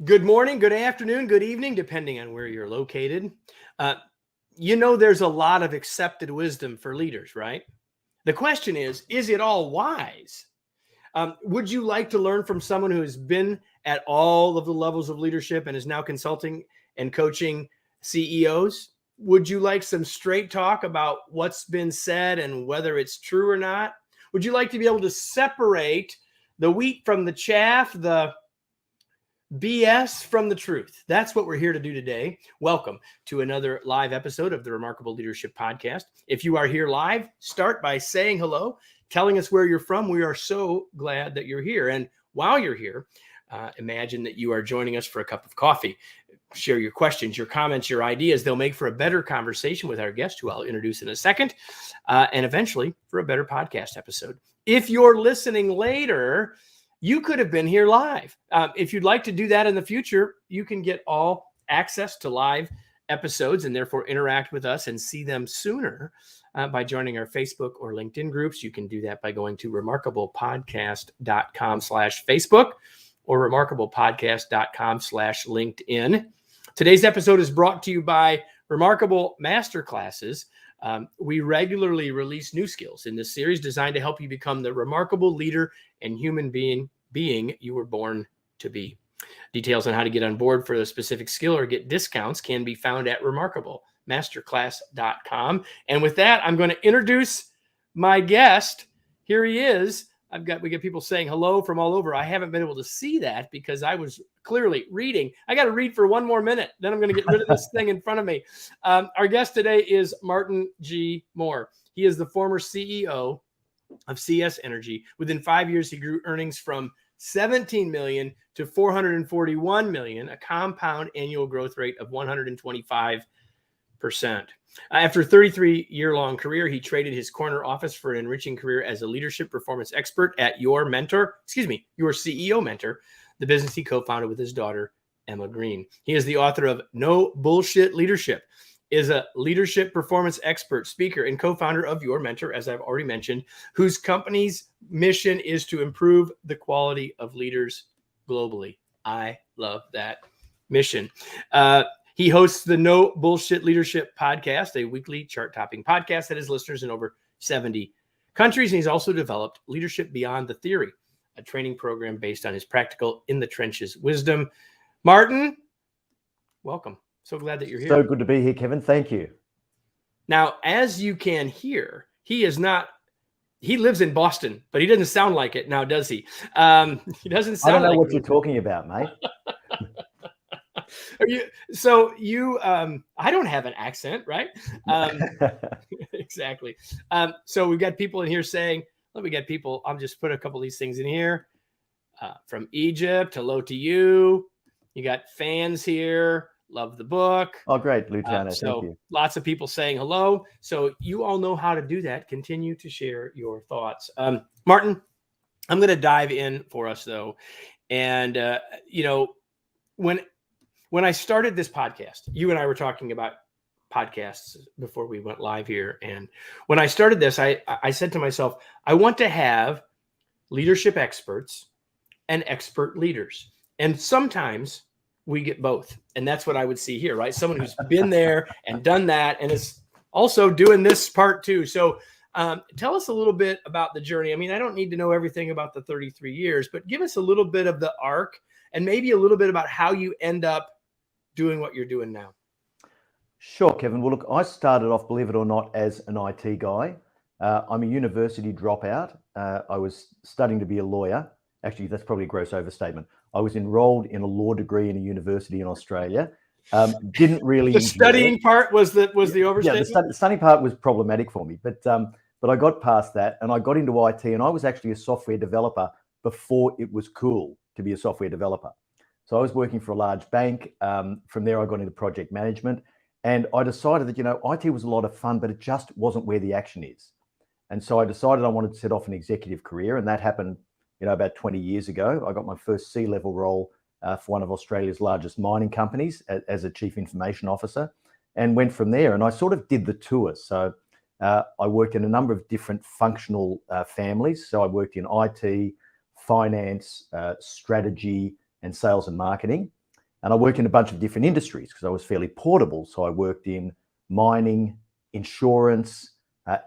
Good morning, good afternoon, good evening, depending on where you're located. There's a lot of accepted wisdom for leaders, right? The question is it all wise? Would you like to learn from someone who has been at all of the levels of leadership and is now consulting and coaching CEOs? Would you like some straight talk about what's been said and whether it's true or not? Would you like to be able to separate the wheat from the chaff, the BS from the truth? That's what we're here to do today. Welcome to another live episode of the Remarkable Leadership Podcast. If you are here live, start by saying hello, telling us where you're from. We are so glad that you're here. And while you're here, imagine that you are joining us for a cup of coffee. Share your questions, your comments, your ideas. They'll make for a better conversation with our guest, who I'll introduce in a second, and eventually for a better podcast episode. If you're listening later, you could have been here live. If you'd like to do that in the future, you can get all access to live episodes and therefore interact with us and see them sooner by joining our Facebook or LinkedIn groups. You can do that by going to remarkablepodcast.com/Facebook or remarkablepodcast.com/LinkedIn. Today's episode is brought to you by Remarkable Masterclasses. We regularly release new skills in this series designed to help you become the remarkable leader and human being you were born to be. Details on how to get on board for a specific skill or get discounts can be found at remarkablemasterclass.com. And with that, I'm going to introduce my guest. Here he is. We get people saying hello from all over. I haven't been able to see that because I was clearly reading. I got to read for one more minute. Then I'm going to get rid of this thing in front of me. Our guest today is Martin G. Moore. He is the former CEO of CS Energy. Within 5 years, he grew earnings from 17 million to 441 million, a compound annual growth rate of 125%. After a 33-year-long career, he traded his corner office for an enriching career as a leadership performance expert at your CEO mentor, the business he co-founded with his daughter, Emma Green. He is the author of No Bullshit Leadership, is a leadership performance expert, speaker, and co-founder of Your Mentor, as I've already mentioned, whose company's mission is to improve the quality of leaders globally. I love that mission. He hosts the No Bullshit Leadership podcast, a weekly chart-topping podcast that has listeners in over 70 countries. And he's also developed Leadership Beyond the Theory, a training program based on his practical in-the-trenches wisdom. Martin, welcome. So glad that you're here. So good to be here, Kevin. Thank you. Now, as you can hear, he lives in Boston, but he doesn't sound like it now, does he? He doesn't sound like it. I don't know what you're talking about, mate. I don't have an accent, right? Exactly. So we've got people in here saying, I'll just put a couple of these things in here. From Egypt, hello to you. You got fans here. Love the book. Oh, great, Luciano. Thank you. Lots of people saying hello. So you all know how to do that. Continue to share your thoughts. Martin, I'm going to dive in for us, though. And, when I started this podcast, you and I were talking about podcasts before we went live here. And when I started this, I said to myself, I want to have leadership experts and expert leaders. And sometimes we get both. And that's what I would see here, right? Someone who's been there and done that and is also doing this part too. So tell us a little bit about the journey. I mean, I don't need to know everything about the 33 years, but give us a little bit of the arc and maybe a little bit about how you end up doing what you're doing now. Sure, Kevin. Well, look, I started off, believe it or not, as an IT guy. I'm a university dropout. I was studying to be a lawyer. Actually, that's probably a gross overstatement. I was enrolled in a law degree in a university in Australia. Didn't really. The studying part was the overstatement. Yeah, the studying part was problematic for me, but I got past that and I got into IT, and I was actually a software developer before it was cool to be a software developer. So I was working for a large bank. From there, I got into project management, and I decided that IT was a lot of fun, but it just wasn't where the action is. And so I decided I wanted to set off an executive career, and that happened about 20 years ago. I got my first C-level role for one of Australia's largest mining companies as a chief information officer, and went from there. And I sort of did the tour. So I worked in a number of different functional families. So I worked in IT, finance, strategy, and sales and marketing. And I worked in a bunch of different industries because I was fairly portable. So I worked in mining, insurance,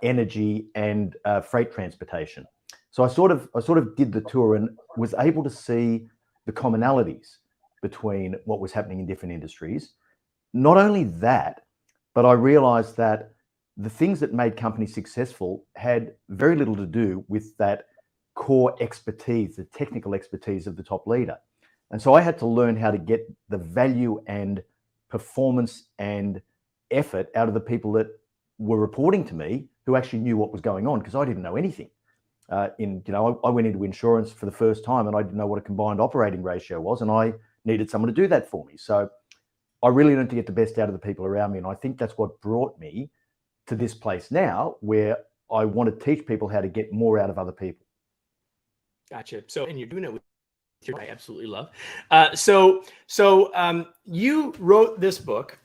energy, and freight transportation. So I sort of did the tour and was able to see the commonalities between what was happening in different industries. Not only that, but I realized that the things that made companies successful had very little to do with that core expertise, the technical expertise of the top leader. And so I had to learn how to get the value and performance and effort out of the people that were reporting to me who actually knew what was going on, because I didn't know anything. I went into insurance for the first time and I didn't know what a combined operating ratio was, and I needed someone to do that for me. So I really learned to get the best out of the people around me. And I think that's what brought me to this place now, where I want to teach people how to get more out of other people. Gotcha. So, and you're doing it with I absolutely love. You wrote this book,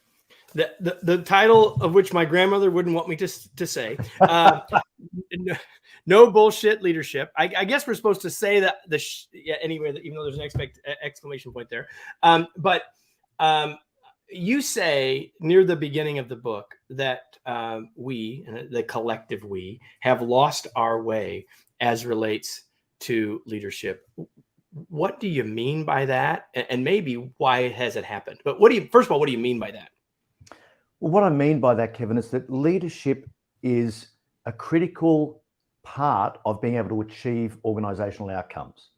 the title of which my grandmother wouldn't want me to say. No Bullshit Leadership. I guess we're supposed to say that anyway, even though there's an exclamation point there. You say near the beginning of the book that we, the collective we, have lost our way as relates to leadership. What do you mean by that? And maybe why has it happened? But first of all, what do you mean by that? Well, what I mean by that, Kevin, is that leadership is a critical part of being able to achieve organizational outcomes.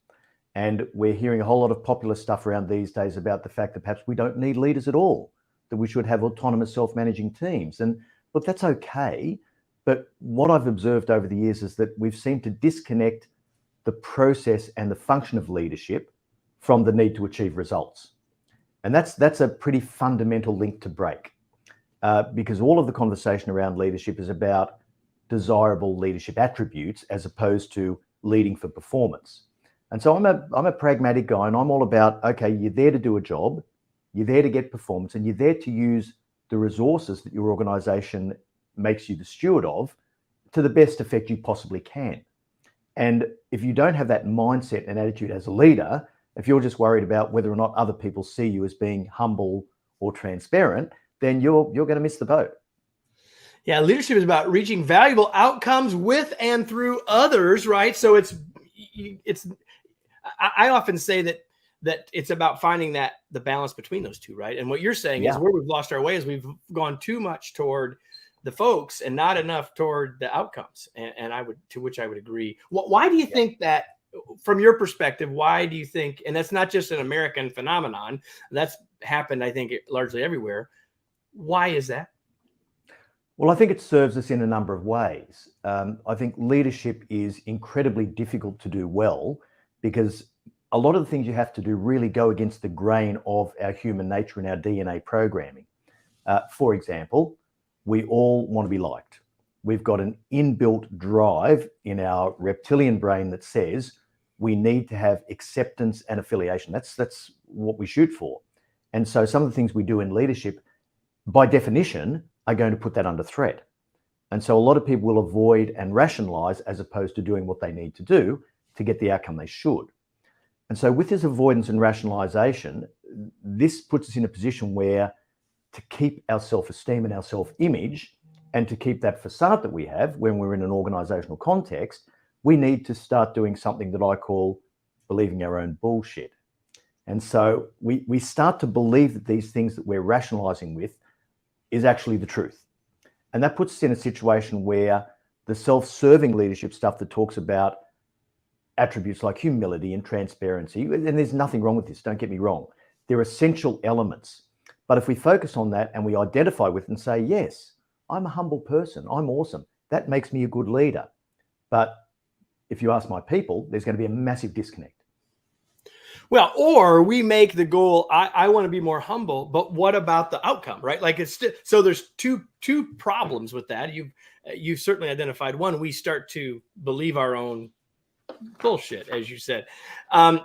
And we're hearing a whole lot of popular stuff around these days about the fact that perhaps we don't need leaders at all, that we should have autonomous self-managing teams. And look, that's okay. But what I've observed over the years is that we've seemed to disconnect the process and the function of leadership from the need to achieve results. And that's a pretty fundamental link to break, because all of the conversation around leadership is about desirable leadership attributes as opposed to leading for performance. And so I'm a pragmatic guy, and I'm all about, okay, you're there to do a job, you're there to get performance, and you're there to use the resources that your organization makes you the steward of to the best effect you possibly can. And if you don't have that mindset and attitude as a leader, if you're just worried about whether or not other people see you as being humble or transparent, then you're going to miss the boat. Yeah, leadership is about reaching valuable outcomes with and through others, right? So I often say that it's about finding the balance between those two, right? And what you're saying is where we've lost our way is we've gone too much toward the folks and not enough toward the outcomes. And to which I would agree. Why do you think that, from your perspective, why do you think, and that's not just an American phenomenon, that's happened, I think, largely everywhere. Why is that? Well, I think it serves us in a number of ways. I think leadership is incredibly difficult to do well because a lot of the things you have to do really go against the grain of our human nature and our DNA programming. For example, we all want to be liked. We've got an inbuilt drive in our reptilian brain that says we need to have acceptance and affiliation. That's what we shoot for. And so some of the things we do in leadership, by definition, are going to put that under threat. And so a lot of people will avoid and rationalize as opposed to doing what they need to do to get the outcome they should. And so with this avoidance and rationalization, this puts us in a position where to keep our self-esteem and our self-image and to keep that facade that we have when we're in an organizational context, we need to start doing something that I call believing our own bullshit. And so we start to believe that these things that we're rationalizing with is actually the truth. And that puts us in a situation where the self-serving leadership stuff that talks about attributes like humility and transparency, and there's nothing wrong with this, don't get me wrong. They're essential elements. But if we focus on that and we identify with and say, yes, I'm a humble person, I'm awesome, that makes me a good leader. But if you ask my people, there's going to be a massive disconnect. Well, or we make the goal, I want to be more humble, but what about the outcome, right? Like so there's two problems with that. You've certainly identified one. We start to believe our own bullshit, as you said.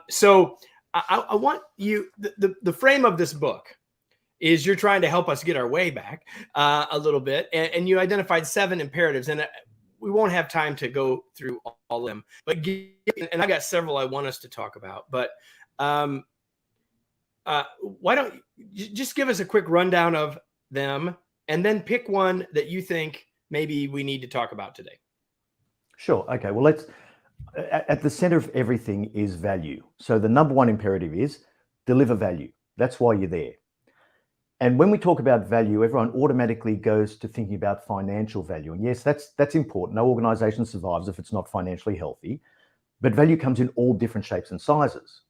So I want you, the frame of this book is you're trying to help us get our way back a little bit. And you identified 7 imperatives, and we won't have time to go through all of them, and I got several I want us to talk about, but why don't you just give us a quick rundown of them and then pick one that you think maybe we need to talk about today? Sure. Okay. Well, at the center of everything is value. So the number one imperative is deliver value. That's why you're there. And when we talk about value, everyone automatically goes to thinking about financial value. And yes, that's important. No organization survives if it's not financially healthy. But value comes in all different shapes and sizes.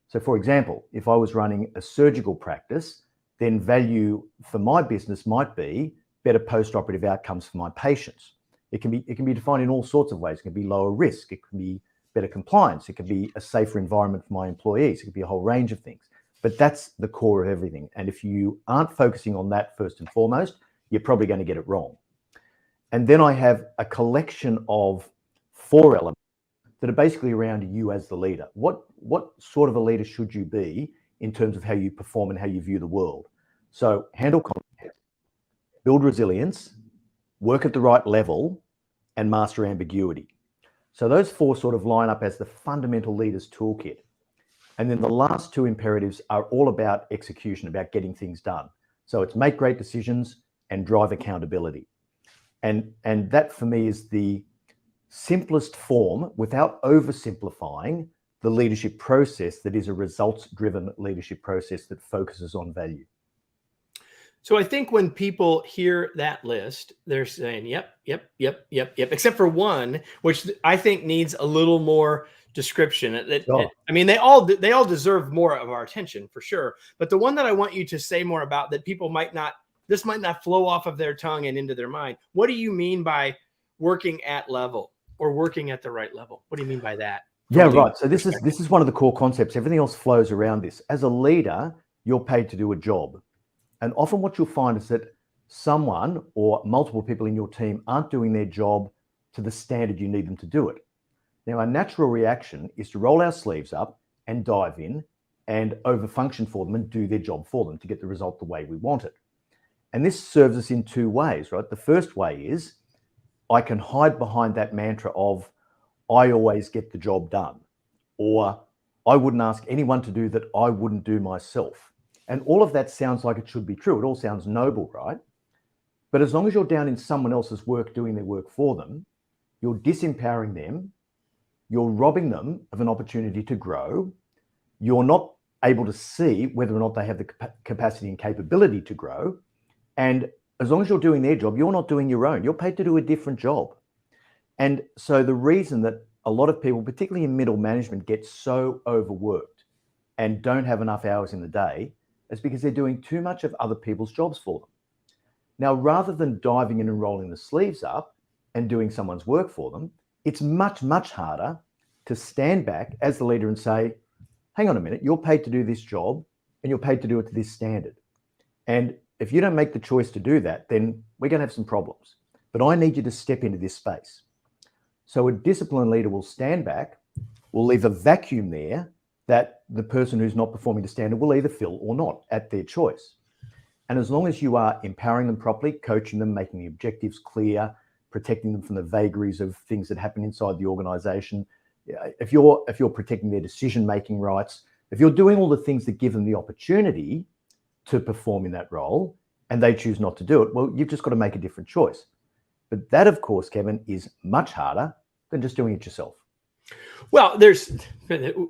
So for example, if I was running a surgical practice, then value for my business might be better post-operative outcomes for my patients. It can be defined in all sorts of ways. It can be lower risk. It can be better compliance. It can be a safer environment for my employees. It could be a whole range of things. But that's the core of everything. And if you aren't focusing on that first and foremost, you're probably going to get it wrong. And then I have a collection of 4 elements that are basically around you as the leader. What sort of a leader should you be in terms of how you perform and how you view the world? So handle conflict, build resilience, work at the right level, and master ambiguity. So those 4 sort of line up as the fundamental leader's toolkit. And then the last 2 imperatives are all about execution, about getting things done. So it's make great decisions and drive accountability. And that for me is the simplest form, without oversimplifying, the leadership process that is a results-driven leadership process that focuses on value. So I think when people hear that list, they're saying, yep, except for one, which I think needs a little more description. I mean, they all deserve more of our attention for sure. But the one that I want you to say more about that people might not flow off of their tongue and into their mind. What do you mean by working at level or working at the right level? What do you mean by that? Yeah, right. So this is one of the core concepts. Everything else flows around this. As a leader, you're paid to do a job. And often what you'll find is that someone or multiple people in your team aren't doing their job to the standard you need them to do it. Now, our natural reaction is to roll our sleeves up and dive in and overfunction for them and do their job for them to get the result the way we want it. And this serves us in 2 ways, right? The first way is I can hide behind that mantra of I always get the job done, or I wouldn't ask anyone to do that I wouldn't do myself. And all of that sounds like it should be true. It all sounds noble, right? But as long as you're down in someone else's work, doing their work for them, you're disempowering them, you're robbing them of an opportunity to grow, you're not able to see whether or not they have the capacity and capability to grow. And as long as you're doing their job, you're not doing your own. You're paid to do a different job. And so the reason that a lot of people, particularly in middle management, get so overworked and don't have enough hours in the day is because they're doing too much of other people's jobs for them. Now, rather than diving in and rolling the sleeves up and doing someone's work for them, it's much, much harder to stand back as the leader and say, hang on a minute, you're paid to do this job and you're paid to do it to this standard. And if you don't make the choice to do that, then we're going to have some problems. But I need you to step into this space. So a disciplined leader will stand back, will leave a vacuum there that the person who's not performing to standard will either fill or not at their choice. And as long as you are empowering them properly, coaching them, making the objectives clear, protecting them from the vagaries of things that happen inside the organization, if you're protecting their decision-making rights, if you're doing all the things that give them the opportunity to perform in that role and they choose not to do it, well, you've just got to make a different choice. But that, of course, Kevin, is much harder than just doing it yourself. Well,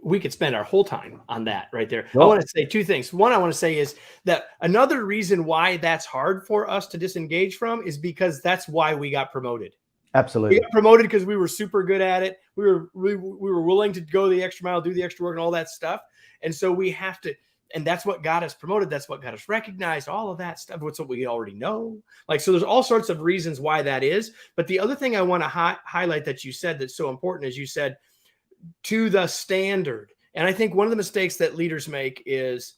we could spend our whole time on that right there. Oh. I want to say 2 things. One, I want to say is that another reason why that's hard for us to disengage from is because that's why we got promoted. Absolutely. We got promoted because we were super good at it. We were willing to go the extra mile, do the extra work and all that stuff. And so we have to, and that's what got us promoted. That's what got us recognized, all of that stuff. What's what we already know. Like, so there's all sorts of reasons why that is. But the other thing I want to highlight that you said that's so important is you said, to the standard. And I think one of the mistakes that leaders make is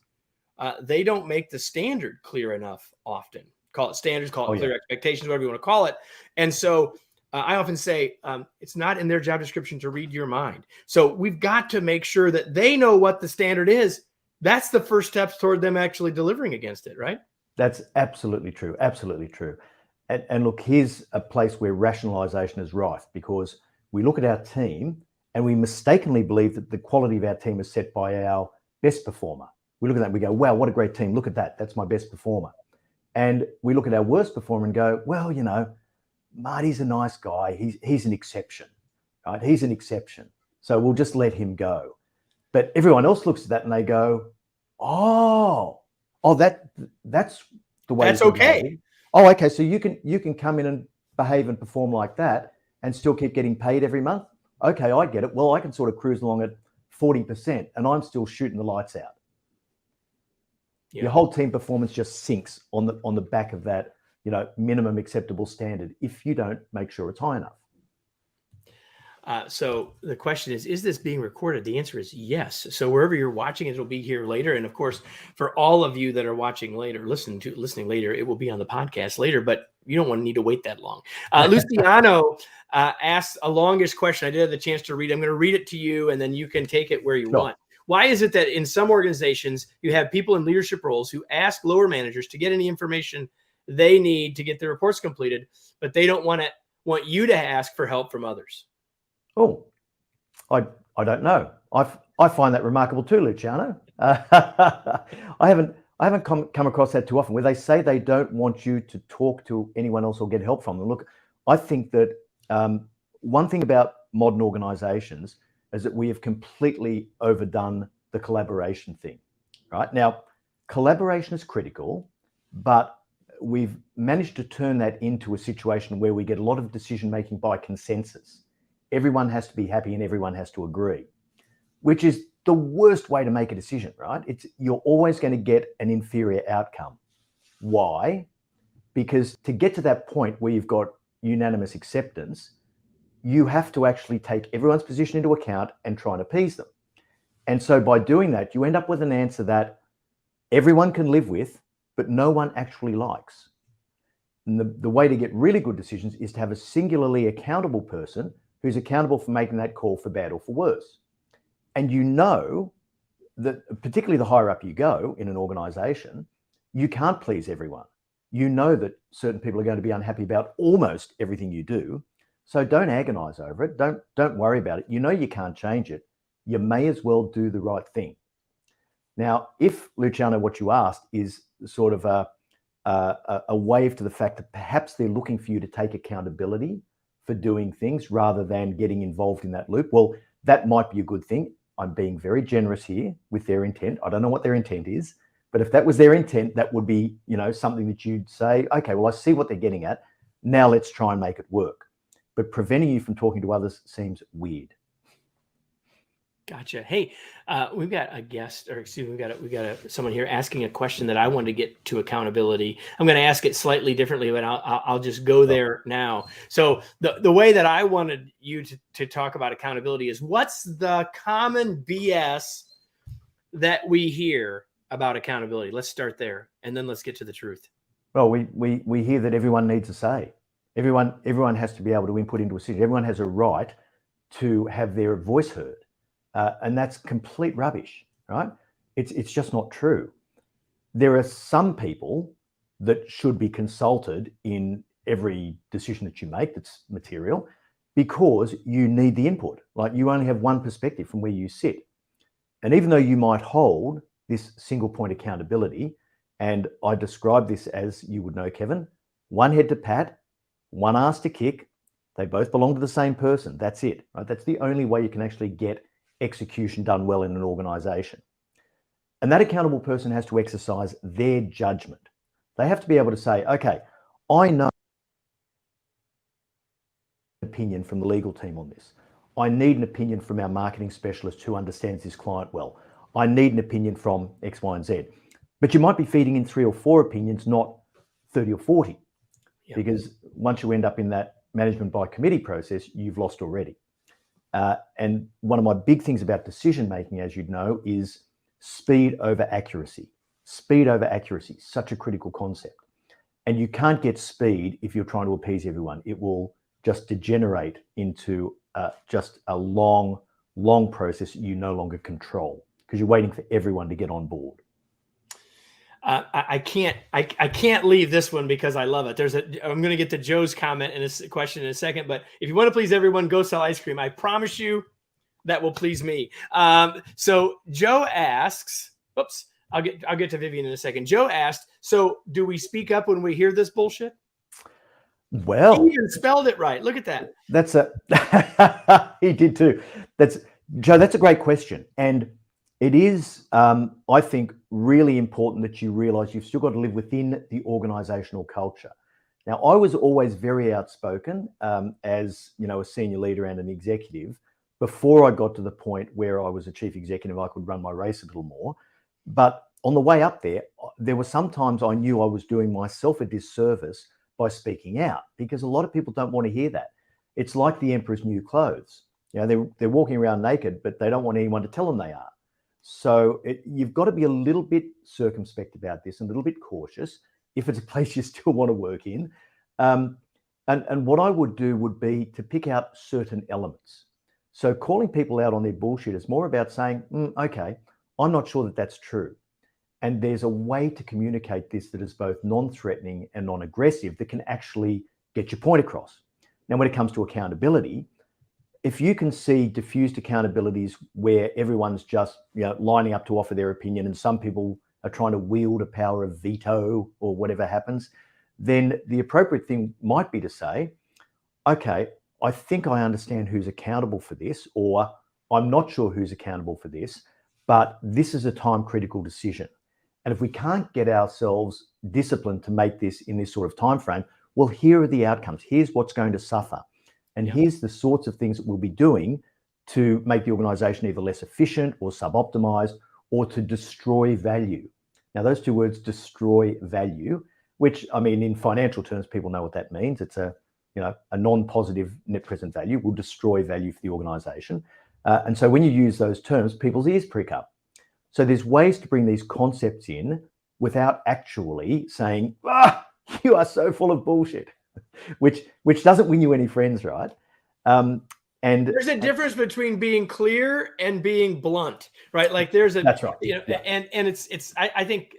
they don't make the standard clear enough often. Call it standards, call it clear expectations, whatever you want to call it. And so I often say it's not in their job description to read your mind. So we've got to make sure that they know what the standard is. That's the first steps toward them actually delivering against it, right? That's absolutely true. Absolutely true. And look, here's a place where rationalization is rife, because we look at our team and we mistakenly believe that the quality of our team is set by our best performer, We look at that and we go, wow, what a great team. Look at that. That's my best performer. And we look at our worst performer and go, well, you know, Marty's a nice guy. He's an exception, right? He's an exception. So we'll just let him go. But everyone else looks at that and they go, oh, that's the way. That's okay. Oh, okay. So you can come in and behave and perform like that and still keep getting paid every month. Okay, I get it. Well, I can sort of cruise along at 40% and I'm still shooting the lights out. Yeah. Your whole team performance just sinks on the back of that, you know, minimum acceptable standard if you don't make sure it's high enough. So the question is this being recorded? The answer is yes. So wherever you're watching, it'll be here later. And of course, for all of you that are watching later, listening later, it will be on the podcast later, but you don't want to need to wait that long. Luciano asked a longish question. I did have the chance to read it. I'm going to read it to you and then you can take it where you want. Why is it that in some organizations, you have people in leadership roles who ask lower managers to get any information they need to get their reports completed, but they don't want you to ask for help from others? Oh, I don't know. I find that remarkable too, Luciano. I haven't come across that too often where they say they don't want you to talk to anyone else or get help from them. Look, I think that one thing about modern organizations is that we have completely overdone the collaboration thing, right? Now, collaboration is critical, but we've managed to turn that into a situation where we get a lot of decision-making by consensus. Everyone has to be happy and everyone has to agree, which is the worst way to make a decision, right? You're always going to get an inferior outcome. Why? Because to get to that point where you've got unanimous acceptance, you have to actually take everyone's position into account and try and appease them. And so by doing that, you end up with an answer that everyone can live with, but no one actually likes. And the way to get really good decisions is to have a singularly accountable person who's accountable for making that call for bad or for worse. And you know that particularly the higher up you go in an organization, you can't please everyone. You know that certain people are going to be unhappy about almost everything you do. So don't agonize over it. Don't worry about it. You know you can't change it. You may as well do the right thing. Now, if, Luciano, what you asked is sort of a wave to the fact that perhaps they're looking for you to take accountability for doing things rather than getting involved in that loop, well, that might be a good thing. I'm being very generous here with their intent. I don't know what their intent is, but if that was their intent, that would be, you know, something that you'd say, okay, well, I see what they're getting at. Now let's try and make it work. But preventing you from talking to others seems weird. Gotcha. Hey, we've got a guest, or excuse me, we got someone here asking a question that I wanted to get to accountability. I'm going to ask it slightly differently, but I'll just go there now. So the way that I wanted you to talk about accountability is, what's the common BS that we hear about accountability? Let's start there, and then let's get to the truth. Well, we hear that everyone needs a say. Everyone has to be able to input into a decision. Everyone has a right to have their voice heard. And that's complete rubbish, right? It's just not true. There are some people that should be consulted in every decision that you make that's material, because you need the input. Like, you only have one perspective from where you sit. And even though you might hold this single point accountability, and I describe this as, you would know, Kevin, one head to pat, one ass to kick, they both belong to the same person. That's it, right? That's the only way you can actually get execution done well in an organization. And that accountable person has to exercise their judgment. They have to be able to say, okay, I know an opinion from the legal team on this. I need an opinion from our marketing specialist who understands this client well. I need an opinion from X, Y, and Z. But you might be feeding in 3 or 4 opinions, not 30 or 40. Yep. Because once you end up in that management by committee process, you've lost already. And one of my big things about decision making, as you'd know, is speed over accuracy. Speed over accuracy, such a critical concept. And you can't get speed if you're trying to appease everyone. It will just degenerate into just a long process you no longer control, because you're waiting for everyone to get on board. I can't leave this one because I love it. I'm going to get to Joe's comment and a question in a second, but if you want to please everyone, go sell ice cream. I promise you that will please me. So Joe asks, I'll get to Vivian in a second. Joe asked, so do we speak up when we hear this bullshit? Well, he even spelled it right. Look at that. That's he did too. Joe, that's a great question. And it is, I think, really important that you realize you've still got to live within the organizational culture. Now, I was always very outspoken as, a senior leader and an executive before I got to the point where I was a chief executive. I could run my race a little more. But on the way up there were sometimes I knew I was doing myself a disservice by speaking out, because a lot of people don't want to hear that. It's like the emperor's new clothes. They're walking around naked, but they don't want anyone to tell them they are. So you've got to be a little bit circumspect about this, and a little bit cautious if it's a place you still want to work in. And what I would do would be to pick out certain elements. So calling people out on their bullshit is more about saying, okay, I'm not sure that that's true. And there's a way to communicate this that is both non-threatening and non-aggressive that can actually get your point across. Now, when it comes to accountability, if you can see diffused accountabilities where everyone's just lining up to offer their opinion, and some people are trying to wield a power of veto or whatever happens, then the appropriate thing might be to say, okay, I think I understand who's accountable for this, or I'm not sure who's accountable for this, but this is a time-critical decision. And if we can't get ourselves disciplined to make this in this sort of time frame, well, here are the outcomes. Here's what's going to suffer. And here's the sorts of things that we'll be doing to make the organization either less efficient or suboptimized, or to destroy value. Now, those two words, destroy value, which, I mean, in financial terms, people know what that means. It's a non-positive net present value will destroy value for the organization. And so when you use those terms, people's ears prick up. So there's ways to bring these concepts in without actually saying, you are so full of bullshit, which doesn't win you any friends, right? And there's a difference between being clear and being blunt, right? Like that's right. And it's I think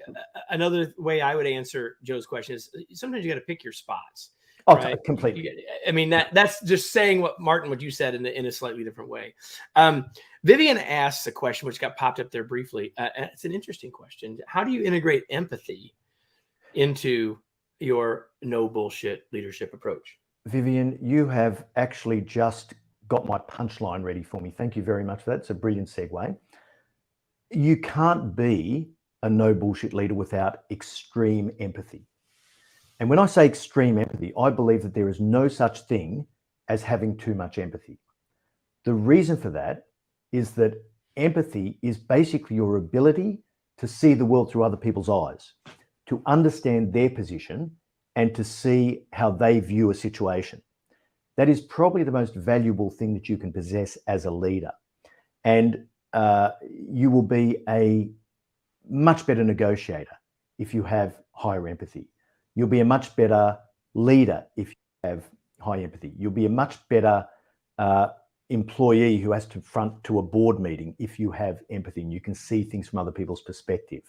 another way I would answer Joe's question is sometimes you got to pick your spots. Oh, right? Completely. I mean, that's just saying what you said in a slightly different way. Vivian asks a question which got popped up there briefly. It's an interesting question. How do you integrate empathy into your no bullshit leadership approach? Vivian, you have actually just got my punchline ready for me. Thank you very much for that. It's a brilliant segue. You can't be a no bullshit leader without extreme empathy. And when I say extreme empathy, I believe that there is no such thing as having too much empathy. The reason for that is that empathy is basically your ability to see the world through other people's eyes, to understand their position, and to see how they view a situation. That is probably the most valuable thing that you can possess as a leader. And you will be a much better negotiator if you have higher empathy. You'll be a much better leader if you have high empathy. You'll be a much better employee who has to front to a board meeting if you have empathy and you can see things from other people's perspective.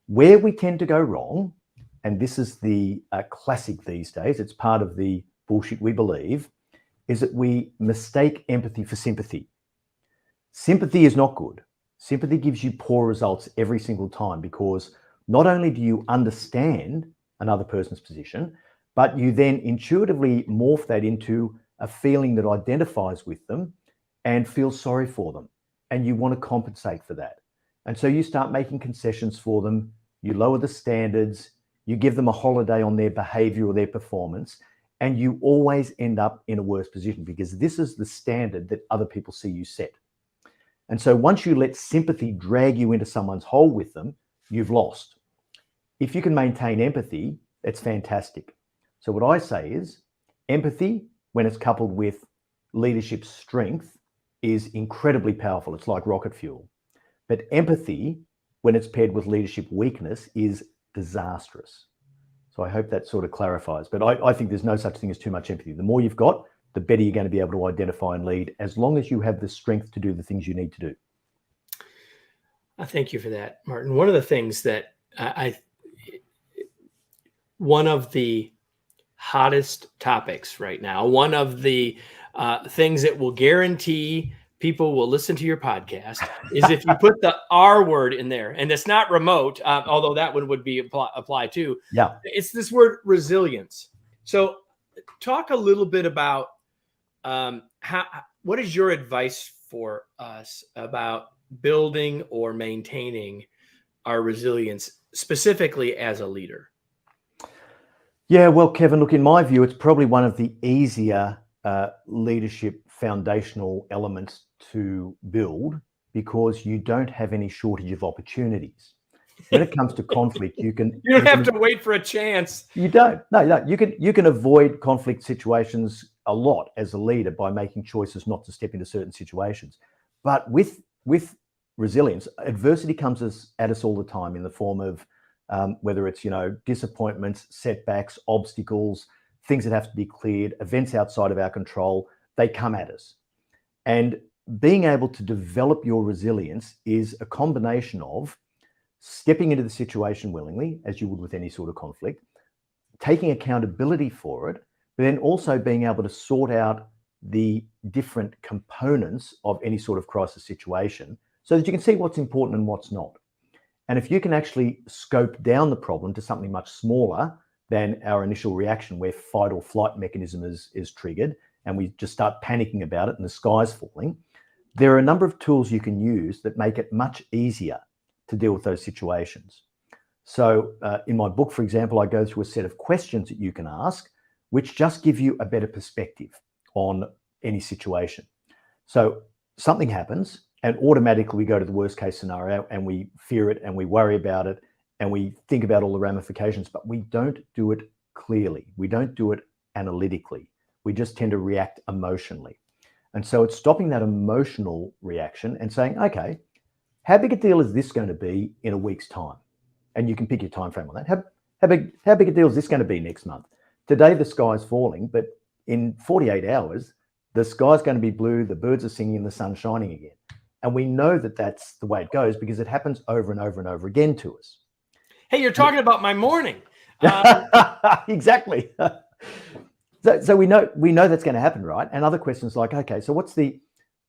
Where we tend to go wrong, and this is the classic these days, it's part of the bullshit we believe, is that we mistake empathy for sympathy. Sympathy is not good. Sympathy gives you poor results every single time, because not only do you understand another person's position, but you then intuitively morph that into a feeling that identifies with them and feels sorry for them. And you want to compensate for that. And so you start making concessions for them, you lower the standards, you give them a holiday on their behavior or their performance, and you always end up in a worse position, because this is the standard that other people see you set. And so once you let sympathy drag you into someone's hole with them, you've lost. If you can maintain empathy, it's fantastic. So what I say is, empathy, when it's coupled with leadership strength, is incredibly powerful. It's like rocket fuel. But empathy, when it's paired with leadership weakness, is disastrous. So I hope that sort of clarifies. But I think there's no such thing as too much empathy. The more you've got, the better you're going to be able to identify and lead, as long as you have the strength to do the things you need to do. Thank you for that, Martin. One of the things that one of the hottest topics right now, one of the things that will guarantee people will listen to your podcast is if you put the R word in there, and it's not remote, although that one would be apply too. Yeah. It's this word resilience. So talk a little bit about what is your advice for us about building or maintaining our resilience, specifically as a leader? Yeah, well, Kevin, look, in my view, it's probably one of the easier leadership foundational elements to build, because you don't have any shortage of opportunities. When it comes to conflict, you don't have to wait for a chance. You don't. No. You can avoid conflict situations a lot as a leader by making choices not to step into certain situations. But with resilience, adversity comes at us all the time in the form of whether it's disappointments, setbacks, obstacles, things that have to be cleared, events outside of our control. They come at us, and being able to develop your resilience is a combination of stepping into the situation willingly, as you would with any sort of conflict, taking accountability for it, but then also being able to sort out the different components of any sort of crisis situation so that you can see what's important and what's not. And if you can actually scope down the problem to something much smaller than our initial reaction, where fight or flight mechanism is triggered and we just start panicking about it and the sky's falling, there are a number of tools you can use that make it much easier to deal with those situations. So in my book, for example, I go through a set of questions that you can ask, which just give you a better perspective on any situation. So something happens and automatically we go to the worst case scenario and we fear it and we worry about it and we think about all the ramifications, but we don't do it clearly. We don't do it analytically. We just tend to react emotionally. And so it's stopping that emotional reaction and saying, okay, how big a deal is this going to be in a week's time? And you can pick your time frame on that. How big a deal is this going to be next month? Today, the sky's falling, but in 48 hours, the sky's going to be blue, the birds are singing, and the sun's shining again. And we know that that's the way it goes because it happens over and over and over again to us. Hey, you're talking about my morning. Exactly. So we know that's going to happen, right? And other questions like, okay, so what's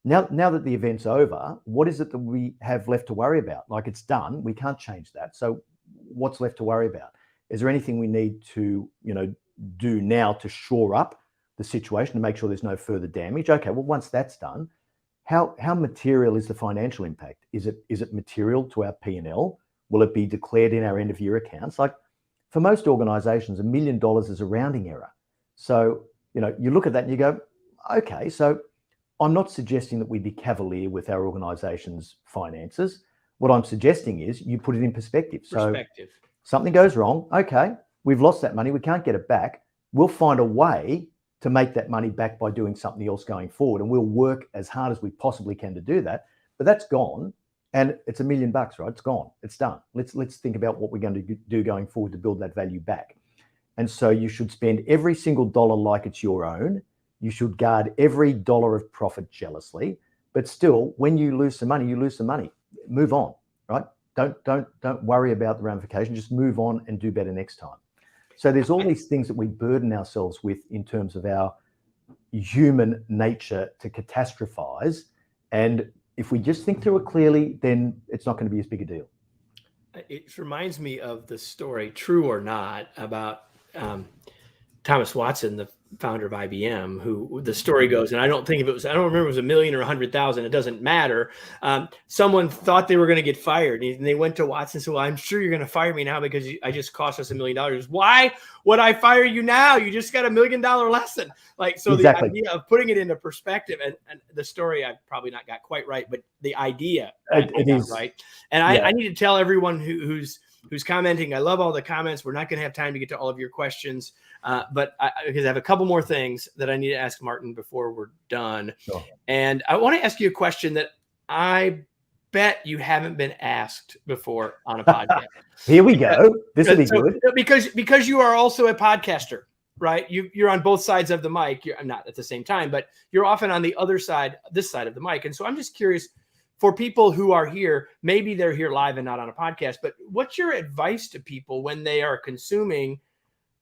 now that the event's over, what is it that we have left to worry about? Like, it's done, we can't change that. So what's left to worry about? Is there anything we need to, do now to shore up the situation to make sure there's no further damage? Okay, well, once that's done, how material is the financial impact? Is it material to our P&L? Will it be declared in our end of year accounts? Like, for most organizations, $1 million is a rounding error. So, you look at that and you go, okay, so I'm not suggesting that we be cavalier with our organization's finances. What I'm suggesting is you put it in perspective. So something goes wrong. Okay, we've lost that money. We can't get it back. We'll find a way to make that money back by doing something else going forward. And we'll work as hard as we possibly can to do that. But that's gone. And it's $1 million, right? It's gone. It's done. Let's think about what we're going to do going forward to build that value back. And so you should spend every single dollar like it's your own. You should guard every dollar of profit jealously. But still, when you lose some money, you lose some money. Move on, right? Don't worry about the ramifications. Just move on and do better next time. So there's all these things that we burden ourselves with in terms of our human nature to catastrophize. And if we just think through it clearly, then it's not going to be as big a deal. It reminds me of the story, true or not, about Thomas Watson, the founder of IBM, who the story goes, and I don't remember if it was 1 million or 100,000. It doesn't matter. Someone thought they were going to get fired, and they went to Watson and said, well, I'm sure you're going to fire me now because I just cost us $1 million. Why would I fire you now? You just got $1 million lesson. Like, so exactly. The idea of putting it into perspective, and the story I've probably not got quite right, but the idea it is right. And I need to tell everyone who's commenting, I love all the comments. We're not going to have time to get to all of your questions, but because I have a couple more things that I need to ask Martin before we're done. Sure. And I want to ask you a question that I bet you haven't been asked before on a podcast. Here we go. This will be good. Because you are also a podcaster, right? You're on both sides of the mic. You're not at the same time, but you're often on the other side, this side of the mic. And so I'm just curious, for people who are here, maybe they're here live and not on a podcast, but what's your advice to people when they are consuming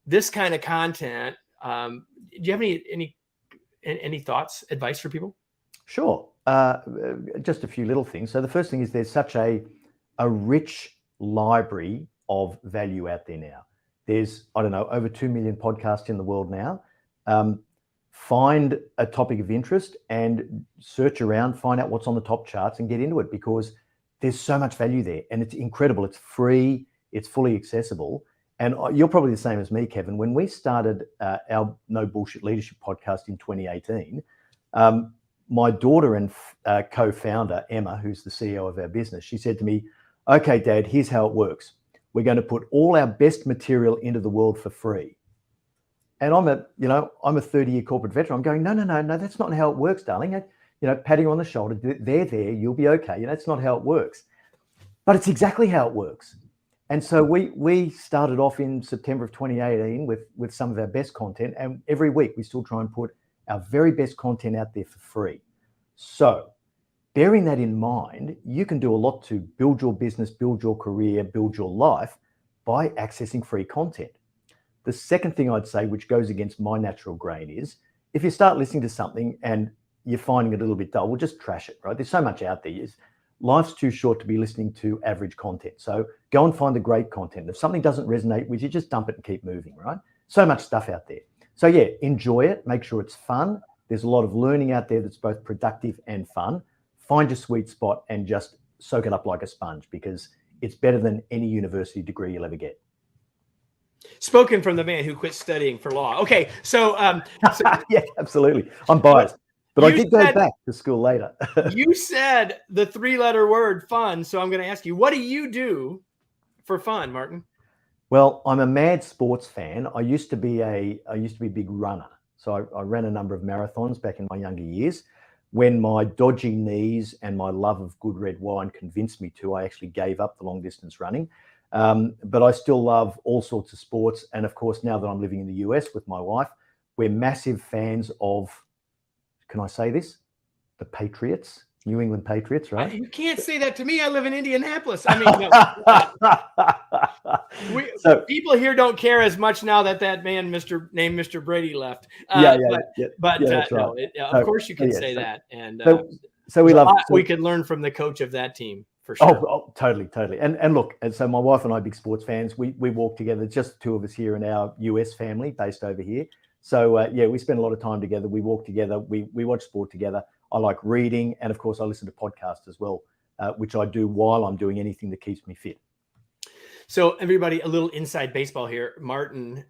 this kind of content? Do you have any thoughts, advice for people? Sure. just a few little things. So the first thing is there's such a rich library of value out there now. There's, I don't know, over 2 million podcasts in the world now. Find a topic of interest and search around, find out what's on the top charts and get into it, because there's so much value there and it's incredible. It's free, it's fully accessible. And you're probably the same as me, Kevin. When we started our No Bullshit Leadership podcast in 2018, my daughter and co-founder, Emma, who's the CEO of our business, she said to me, okay, Dad, here's how it works. We're going to put all our best material into the world for free. And I'm a 30-year corporate veteran. I'm going, no, that's not how it works, darling. Patting her on the shoulder, they're there, you'll be okay. That's not how it works. But it's exactly how it works. And so we started off in September of 2018 with some of our best content. And every week we still try and put our very best content out there for free. So bearing that in mind, you can do a lot to build your business, build your career, build your life by accessing free content. The second thing I'd say, which goes against my natural grain, is if you start listening to something and you're finding it a little bit dull, well, just trash it, right? There's so much out there. Life's too short to be listening to average content. So go and find the great content. If something doesn't resonate with you, just dump it and keep moving, right? So much stuff out there. So yeah, enjoy it. Make sure it's fun. There's a lot of learning out there that's both productive and fun. Find your sweet spot and just soak it up like a sponge, because it's better than any university degree you'll ever get. Spoken from the man who quit studying for law. Okay, so yeah, absolutely. I'm biased, but I did go back to school later. You said the 3-letter word fun, so I'm going to ask you, what do you do for fun, Martin? Well, I'm a mad sports fan. I used to be a big runner, so I ran a number of marathons back in my younger years. When my dodgy knees and my love of good red wine convinced me to, I actually gave up the long distance running. But I still love all sorts of sports. And of course, now that I'm living in the US with my wife, we're massive fans of, can I say this? The Patriots, New England Patriots, right? You can't say that to me. I live in Indianapolis. I mean, so people here don't care as much now that man, named Mr. Brady, left. But right. No, of course you can say that. And so we love. We could learn from the coach of that team. For sure. Oh, totally. And look, and so my wife and I are big sports fans. We walk together, just the two of us here in our US family based over here. So we spend a lot of time together. We walk together. We watch sport together. I like reading. And of course, I listen to podcasts as well, which I do while I'm doing anything that keeps me fit. So everybody, a little inside baseball here. Martin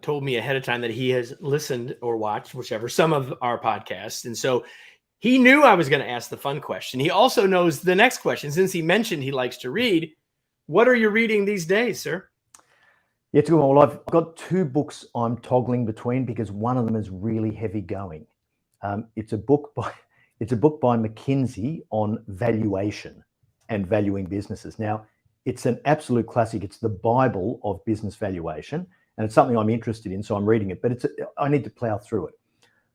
told me ahead of time that he has listened or watched, whichever, some of our podcasts. And so he knew I was going to ask the fun question. He also knows the next question. Since he mentioned he likes to read, what are you reading these days, sir? Yeah, it's a good one. Well, I've got 2 books I'm toggling between because one of them is really heavy going. It's a book by McKinsey on valuation and valuing businesses. Now, it's an absolute classic. It's the Bible of business valuation, and it's something I'm interested in, so I'm reading it. But I need to plow through it.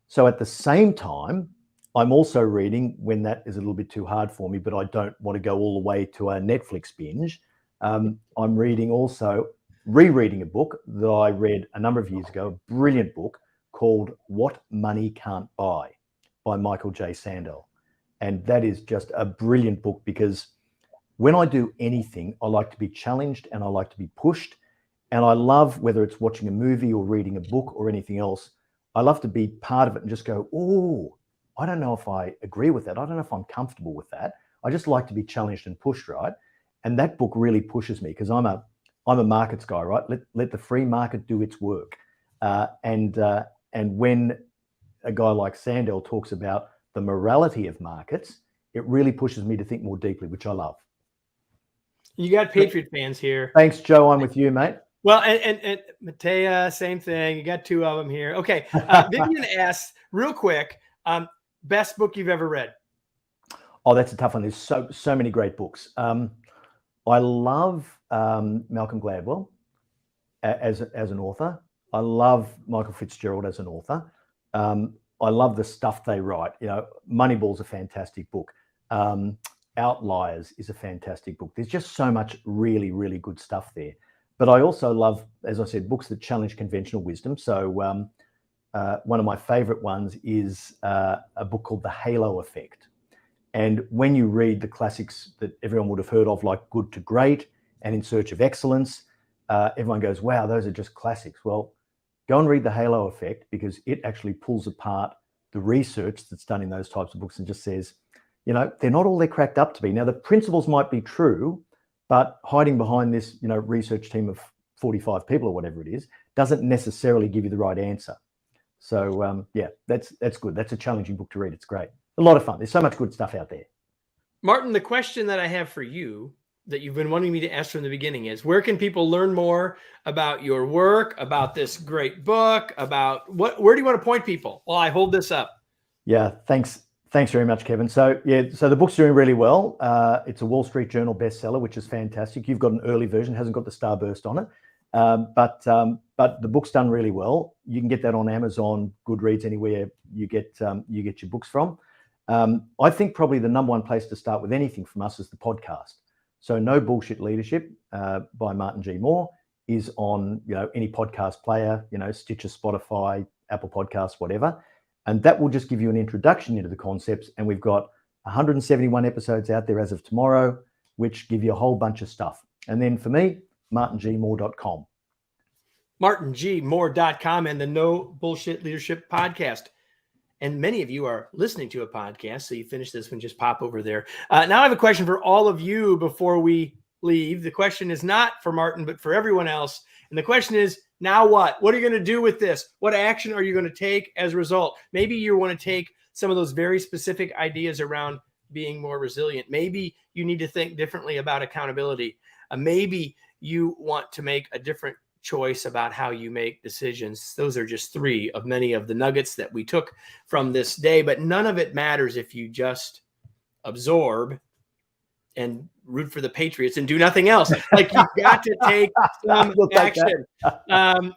So at the same time, I'm also reading, when that is a little bit too hard for me, but I don't want to go all the way to a Netflix binge. I'm rereading a book that I read a number of years ago, a brilliant book called What Money Can't Buy by Michael J. Sandel. And that is just a brilliant book, because when I do anything, I like to be challenged and I like to be pushed. And I love, whether it's watching a movie or reading a book or anything else, I love to be part of it and just go, oh, I don't know if I agree with that. I don't know if I'm comfortable with that. I just like to be challenged and pushed, right? And that book really pushes me, because I'm a markets guy, right? Let the free market do its work. And when a guy like Sandel talks about the morality of markets, it really pushes me to think more deeply, which I love. You got Patriot fans here. Thanks, Joe. I'm with you, mate. Well, and Matea, same thing. You got 2 of them here. Okay. Vivian asks, real quick, best book you've ever read? Oh, that's a tough one. There's so many great books. I love Malcolm Gladwell as an author. I love Michael Fitzgerald as an author. I love the stuff they write. Moneyball's a fantastic book. Outliers is a fantastic book. There's just so much really, really good stuff there. But I also love, as I said, books that challenge conventional wisdom. So one of my favorite ones is a book called The Halo Effect. And when you read the classics that everyone would have heard of, like Good to Great and In Search of Excellence, everyone goes, wow, those are just classics. Well, go and read The Halo Effect, because it actually pulls apart the research that's done in those types of books and just says, they're not all they're cracked up to be. Now, the principles might be true, but hiding behind this, research team of 45 people or whatever it is, doesn't necessarily give you the right answer. So yeah, that's good. That's a challenging book to read. It's great. A lot of fun. There's so much good stuff out there. Martin, the question that I have for you that you've been wanting me to ask from the beginning is, where can people learn more about your work, about this great book, about where do you want to point people while I hold this up? Yeah, thanks very much, Kevin. So so the book's doing really well. It's a Wall Street Journal bestseller, which is fantastic. You've got an early version, hasn't got the starburst on it. But the book's done really well. You can get that on Amazon, Goodreads, anywhere you get your books from. I think probably the number one place to start with anything from us is the podcast. So No Bullshit Leadership by Martin G. Moore is on any podcast player, Stitcher, Spotify, Apple Podcasts, whatever. And that will just give you an introduction into the concepts. And we've got 171 episodes out there as of tomorrow, which give you a whole bunch of stuff. And then for me, martingmoore.com. martingmoore.com and the No Bullshit Leadership podcast. And many of you are listening to a podcast, so you finish this one, just pop over there. Now I have a question for all of you before we leave. The question is not for Martin, but for everyone else. And the question is, now what? What are you going to do with this? What action are you going to take as a result? Maybe you want to take some of those very specific ideas around being more resilient. Maybe you need to think differently about accountability. Maybe you want to make a different choice about how you make decisions. Those are just three of many of the nuggets that we took from this day, but none of it matters if you just absorb and root for the Patriots and do nothing else. Like, you've got to take some action.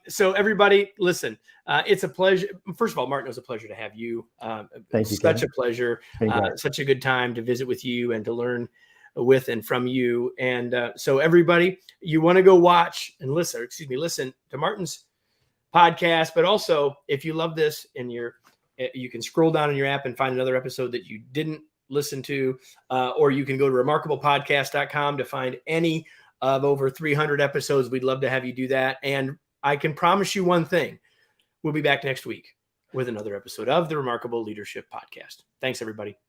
So everybody, listen, it's a pleasure. First of all, Martin, it was a pleasure to have you. Thank you. Such a pleasure. Such a good time to visit with you and to learn with and from you. And so everybody, you want to go watch and listen to Martin's podcast, but also if you love this and you can scroll down in your app and find another episode that you didn't listen to, or you can go to remarkablepodcast.com to find any of over 300 episodes. We'd love to have you do that. And I can promise you one thing, we'll be back next week with another episode of the Remarkable Leadership Podcast. Thanks, everybody.